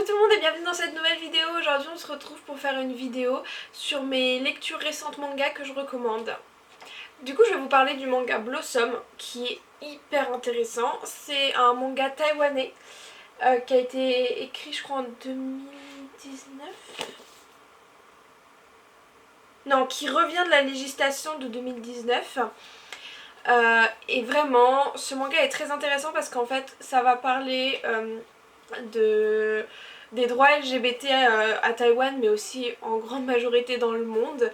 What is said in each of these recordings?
Coucou tout le monde et bienvenue dans cette nouvelle vidéo. Aujourd'hui on se retrouve pour faire une vidéo sur mes lectures récentes manga que je recommande. Du coup je vais vous parler du manga Blossom qui est hyper intéressant. C'est un manga taïwanais qui a été écrit je crois en 2019. Non, qui revient de la législation de 2019. Et vraiment ce manga est très intéressant parce qu'en fait ça va parler des droits LGBT à Taïwan mais aussi en grande majorité dans le monde,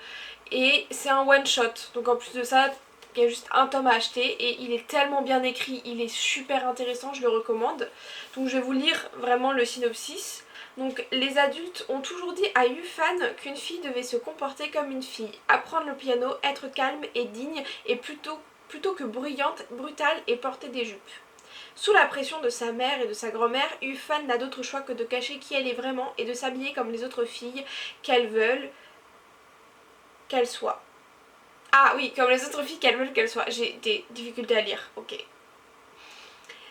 et c'est un one shot donc en plus de ça il y a juste un tome à acheter et il est tellement bien écrit, il est super intéressant, je le recommande. Donc je vais vous lire vraiment le synopsis. Donc les adultes ont toujours dit à Yufan qu'une fille devait se comporter comme une fille, apprendre le piano, être calme et digne et plutôt que bruyante, brutale et porter des jupes. Sous la pression de sa mère et de sa grand-mère, Yufan n'a d'autre choix que de cacher qui elle est vraiment et de s'habiller comme les autres filles qu'elles veulent qu'elles soient. Ah oui, comme les autres filles qu'elles veulent qu'elles soient. J'ai des difficultés à lire, ok.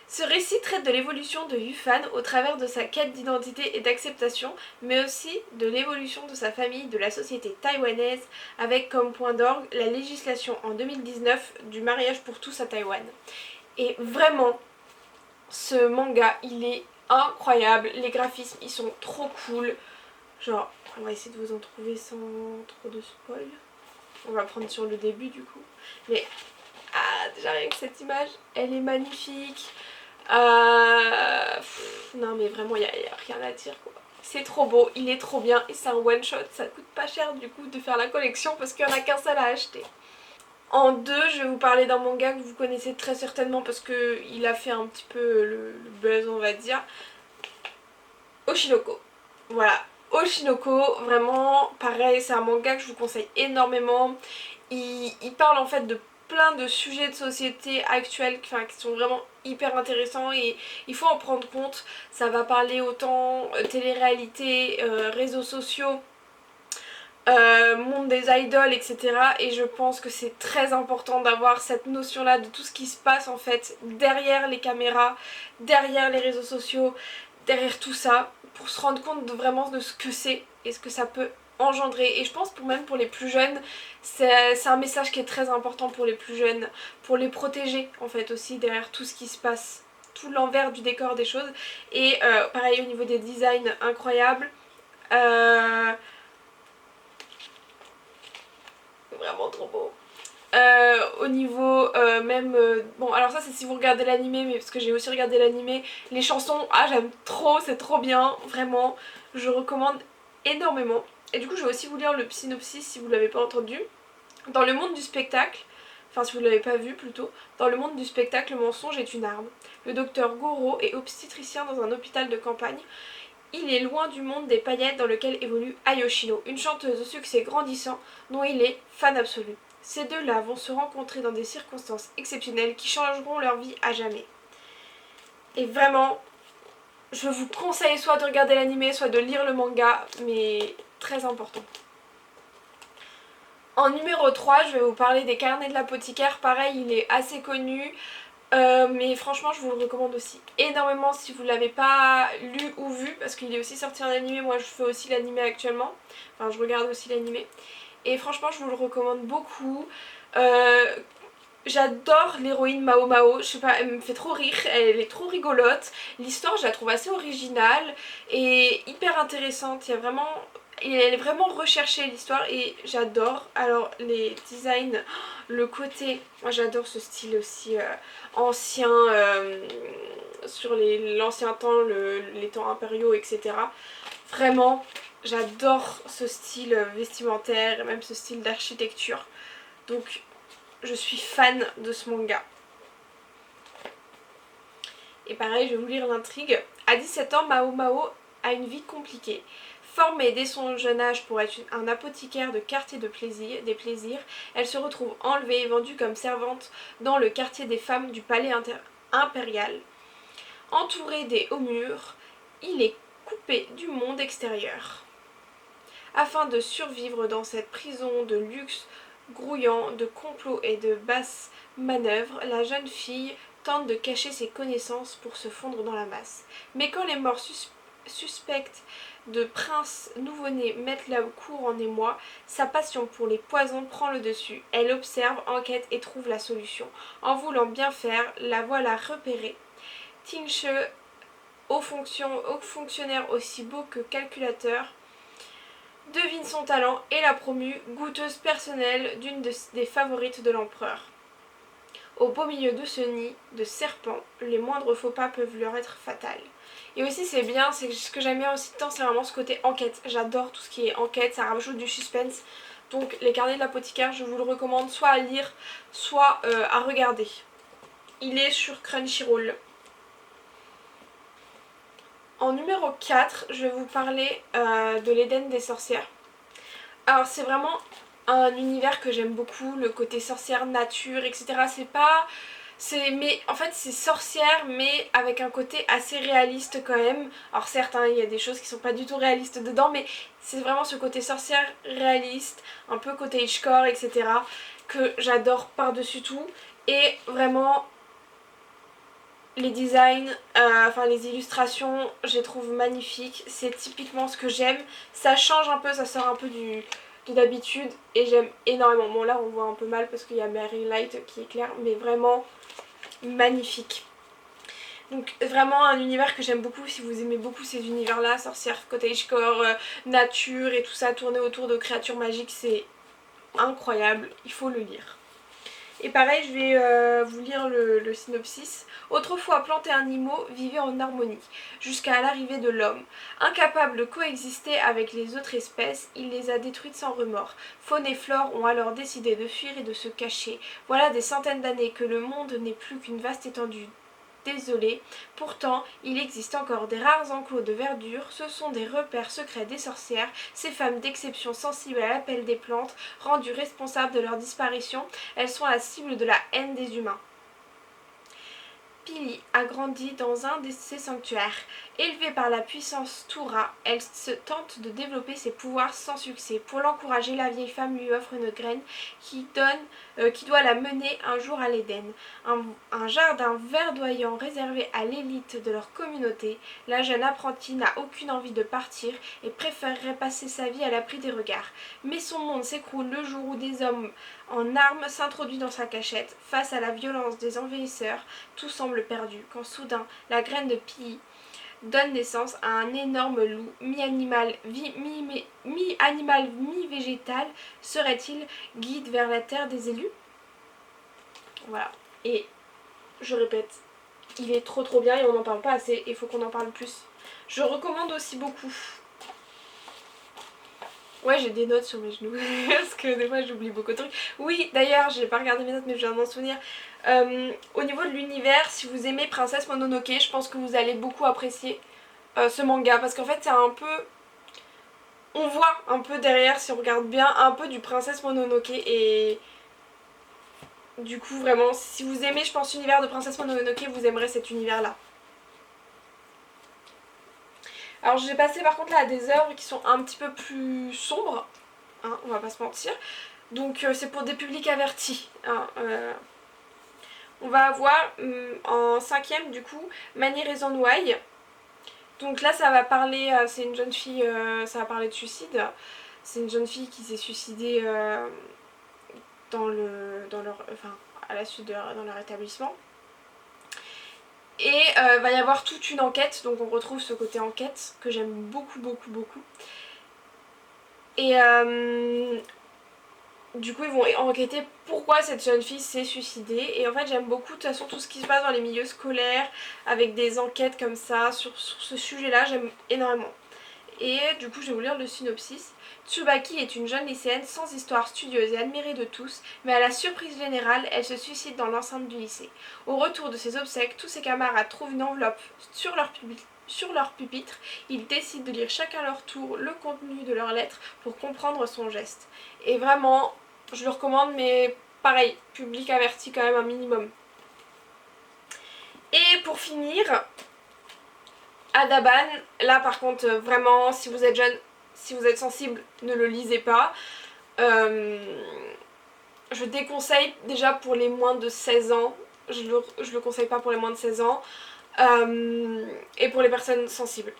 Ce récit traite de l'évolution de Yufan au travers de sa quête d'identité et d'acceptation, mais aussi de l'évolution de sa famille, de la société taïwanaise, avec comme point d'orgue la législation en 2019 du mariage pour tous à Taïwan. Et vraiment, ce manga, il est incroyable, les graphismes, ils sont trop cool. Genre, on va essayer de vous en trouver sans trop de spoil. On va prendre sur le début du coup. Mais, déjà rien que cette image, elle est magnifique. Non mais vraiment, il n'y a rien à dire quoi. C'est trop beau, il est trop bien et c'est un one shot. Ça coûte pas cher du coup de faire la collection parce qu'il n'y en a qu'un seul à acheter. En deux, je vais vous parler d'un manga que vous connaissez très certainement parce qu'il a fait un petit peu le buzz, on va dire. Oshinoko. Voilà, Oshinoko, vraiment pareil, c'est un manga que je vous conseille énormément. Il parle en fait de plein de sujets de société actuels qui sont vraiment hyper intéressants et il faut en prendre compte. Ça va parler autant télé-réalité, réseaux sociaux, monde des idoles, etc. Et je pense que c'est très important d'avoir cette notion là de tout ce qui se passe en fait derrière les caméras, derrière les réseaux sociaux, derrière tout ça, pour se rendre compte vraiment de ce que c'est et ce que ça peut engendrer. Et je pense même pour les plus jeunes, c'est un message qui est très important pour les plus jeunes, pour les protéger en fait aussi derrière tout ce qui se passe, tout l'envers du décor des choses. Et pareil au niveau des designs incroyables. Vraiment trop beau. Au niveau même bon alors ça c'est si vous regardez l'animé, mais parce que j'ai aussi regardé l'animé, les chansons, j'aime trop, c'est trop bien, vraiment je recommande énormément. Et du coup je vais aussi vous lire le synopsis si vous l'avez pas entendu. Dans le monde du spectacle, enfin si vous ne l'avez pas vu plutôt, dans le monde du spectacle le mensonge est une arme. Le docteur Goro est obstétricien dans un hôpital de campagne. Il est loin du monde des paillettes dans lequel évolue Ayoshino, une chanteuse au succès grandissant dont il est fan absolu. Ces deux-là vont se rencontrer dans des circonstances exceptionnelles qui changeront leur vie à jamais. Et vraiment, je vous conseille soit de regarder l'anime, soit de lire le manga, mais très important. En numéro 3, je vais vous parler des carnets de l'apothicaire. Pareil, il est assez connu. Mais franchement je vous le recommande aussi énormément si vous ne l'avez pas lu ou vu, parce qu'il est aussi sorti en animé. Moi je fais aussi l'animé actuellement, enfin je regarde aussi l'animé et franchement je vous le recommande beaucoup. J'adore l'héroïne Mao Mao, je sais pas, elle me fait trop rire, elle est trop rigolote. L'histoire je la trouve assez originale et hyper intéressante, elle est vraiment recherchée l'histoire et j'adore. Alors les designs, le côté, moi j'adore ce style aussi ancien, sur l'ancien temps, les temps impériaux, etc. Vraiment j'adore ce style vestimentaire et même ce style d'architecture. Donc je suis fan de ce manga. Et pareil, je vais vous lire l'intrigue. À 17 ans, Mao Mao a une vie compliquée. Formée dès son jeune âge pour être un apothicaire de quartier des plaisirs, elle se retrouve enlevée et vendue comme servante dans le quartier des femmes du palais impérial. Entouré des hauts murs, il est coupé du monde extérieur. Afin de survivre dans cette prison de luxe grouillant de complots et de basses manœuvres, la jeune fille tente de cacher ses connaissances pour se fondre dans la masse. Mais quand les morts suspecte de prince nouveau-né mettre la cour en émoi, sa passion pour les poisons prend le dessus. Elle observe, enquête et trouve la solution. En voulant bien faire, la voilà repérée. Ting She, haut fonctionnaire aussi beau que calculateur, devine son talent et l'a promue goûteuse personnelle d'une des favorites de l'empereur. Au beau milieu de ce nid de serpents, les moindres faux pas peuvent leur être fatals. Et aussi c'est bien, c'est ce que j'aime bien aussi tant, c'est vraiment ce côté enquête. J'adore tout ce qui est enquête, ça rajoute du suspense. Donc les carnets de l'apothicaire, je vous le recommande soit à lire, soit à regarder. Il est sur Crunchyroll. En numéro 4, je vais vous parler de l'Éden des sorcières. Alors c'est vraiment un univers que j'aime beaucoup, le côté sorcière, nature, etc. Mais en fait c'est sorcière mais avec un côté assez réaliste quand même. Alors certes hein, il y a des choses qui sont pas du tout réalistes dedans, mais c'est vraiment ce côté sorcière réaliste, un peu côté Hitchcock, etc. que j'adore par-dessus tout. Et vraiment les designs, enfin les illustrations, je les trouve magnifiques. C'est typiquement ce que j'aime. Ça change un peu, ça sort un peu de d'habitude et j'aime énormément. Bon là on voit un peu mal parce qu'il y a Mary Light qui éclaire, mais vraiment magnifique. Donc vraiment un univers que j'aime beaucoup si vous aimez beaucoup ces univers là, sorcière, cottagecore, nature et tout ça tourné autour de créatures magiques, c'est incroyable, il faut le lire. Et pareil, je vais vous lire le synopsis. Autrefois, plantes et animaux vivaient en harmonie, jusqu'à l'arrivée de l'homme. Incapable de coexister avec les autres espèces, il les a détruites sans remords. Faune et flore ont alors décidé de fuir et de se cacher. Voilà des centaines d'années que le monde n'est plus qu'une vaste étendue désolée. Pourtant, il existe encore des rares enclos de verdure, ce sont des repères secrets des sorcières, ces femmes d'exception sensibles à l'appel des plantes, rendues responsables de leur disparition, elles sont la cible de la haine des humains. Pili a grandi dans un de ces sanctuaires. Élevée par la puissance Toura, elle se tente de développer ses pouvoirs sans succès. Pour l'encourager, la vieille femme lui offre une graine qui doit la mener un jour à l'Éden. Un jardin verdoyant réservé à l'élite de leur communauté. La jeune apprentie n'a aucune envie de partir et préférerait passer sa vie à l'abri des regards. Mais son monde s'écroule le jour où des hommes en armes s'introduisent dans sa cachette. Face à la violence des envahisseurs, tout semble perdu, quand soudain la graine de Pili donne naissance à un énorme loup, mi-animal, mi-végétal. Serait-il guide vers la terre des élus? Voilà. Et je répète, il est trop bien et on n'en parle pas assez, il faut qu'on en parle plus. Je recommande aussi beaucoup. Ouais, j'ai des notes sur mes genoux parce que des fois j'oublie beaucoup de trucs. Oui, d'ailleurs, j'ai pas regardé mes notes mais je viens de m'en souvenir. Au niveau de l'univers, si vous aimez Princesse Mononoke, je pense que vous allez beaucoup apprécier ce manga parce qu'en fait c'est un peu... On voit un peu derrière, si on regarde bien, un peu du Princesse Mononoke et... Du coup, vraiment, si vous aimez, je pense, l'univers de Princesse Mononoke, vous aimerez cet univers-là. Alors, je vais passer par contre là à des œuvres qui sont un petit peu plus sombres, hein, on va pas se mentir. Donc, c'est pour des publics avertis. Hein, on va avoir en cinquième, du coup, Many Reasons Why. Donc là, ça va parler, c'est une jeune fille, ça va parler de suicide. C'est une jeune fille qui s'est suicidée à la suite dans leur établissement. Et va y avoir toute une enquête, donc on retrouve ce côté enquête que j'aime beaucoup. Et du coup ils vont enquêter pourquoi cette jeune fille s'est suicidée. Et en fait j'aime beaucoup de toute façon tout ce qui se passe dans les milieux scolaires avec des enquêtes comme ça sur ce sujet là, j'aime énormément. Et du coup je vais vous lire le synopsis. Tsubaki est une jeune lycéenne sans histoire, studieuse et admirée de tous, mais à la surprise générale, elle se suicide dans l'enceinte du lycée. Au retour de ses obsèques, tous ses camarades trouvent une enveloppe sur leur pupitre. Ils décident de lire chacun leur tour le contenu de leur lettre pour comprendre son geste. Et vraiment, je le recommande, mais pareil, public averti quand même un minimum. Et pour finir, Adaban, là par contre, vraiment, si vous êtes jeune, si vous êtes sensible, ne le lisez pas. Je déconseille déjà pour les moins de 16 ans. Je le conseille pas pour les moins de 16 ans. Et pour les personnes sensibles.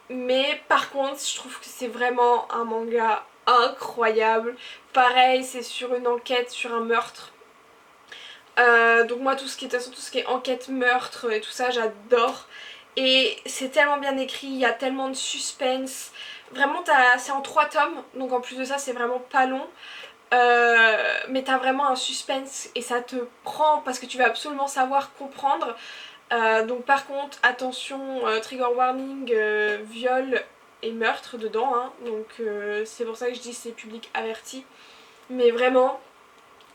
Mais par contre je trouve que c'est vraiment un manga incroyable. Pareil, c'est sur une enquête, sur un meurtre. Donc moi tout ce qui est, de toute façon, tout ce qui est enquête, meurtre et tout ça j'adore. Et c'est tellement bien écrit, il y a tellement de suspense. Vraiment c'est en 3 tomes, donc en plus de ça c'est vraiment pas long. Mais t'as vraiment un suspense et ça te prend parce que tu vas absolument savoir comprendre. Donc par contre attention, trigger warning, viol et meurtre dedans, hein. Donc c'est pour ça que je dis c'est public averti. Mais vraiment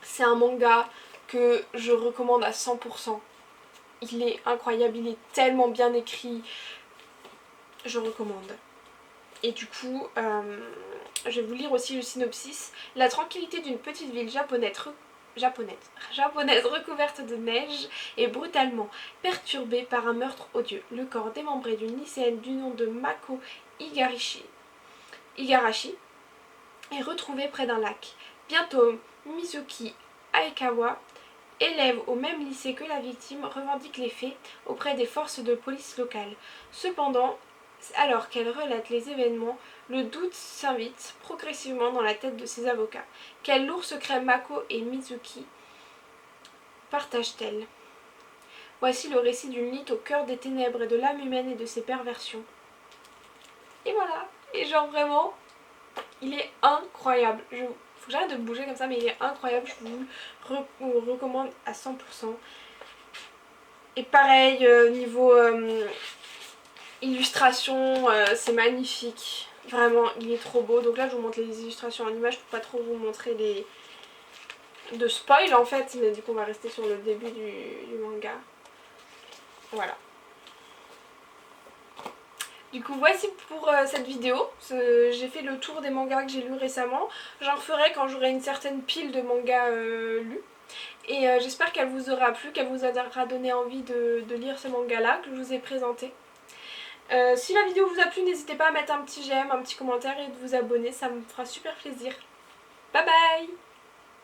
c'est un manga que je recommande à 100%. Il est incroyable, il est tellement bien écrit, je recommande. Et du coup, je vais vous lire aussi le synopsis. La tranquillité d'une petite ville japonaise recouverte de neige est brutalement perturbée par un meurtre odieux. Le corps démembré d'une lycéenne du nom de Mako Igarashi est retrouvé près d'un lac. Bientôt, Mizuki Aikawa, élève au même lycée que la victime, revendique les faits auprès des forces de police locales. Cependant, alors qu'elle relate les événements, le doute s'invite progressivement dans la tête de ses avocats. Quel lourd secret Mako et Mizuki partagent-elles? Voici le récit d'une lutte au cœur des ténèbres et de l'âme humaine et de ses perversions. Et voilà. Et genre vraiment, il est incroyable. Faut que j'arrête de bouger comme ça, mais il est incroyable. Je vous le recommande à 100%. Et pareil, niveau illustration, c'est magnifique. Vraiment, il est trop beau. Donc là, je vous montre les illustrations en images pour pas trop vous montrer les de spoil en fait. Mais du coup, on va rester sur le début du manga. Voilà. Du coup, voici pour cette vidéo. J'ai fait le tour des mangas que j'ai lus récemment. J'en referai quand j'aurai une certaine pile de mangas lus. Et j'espère qu'elle vous aura plu, qu'elle vous aura donné envie de lire ce manga-là que je vous ai présenté. Si la vidéo vous a plu, n'hésitez pas à mettre un petit j'aime, un petit commentaire et de vous abonner, ça me fera super plaisir. Bye bye!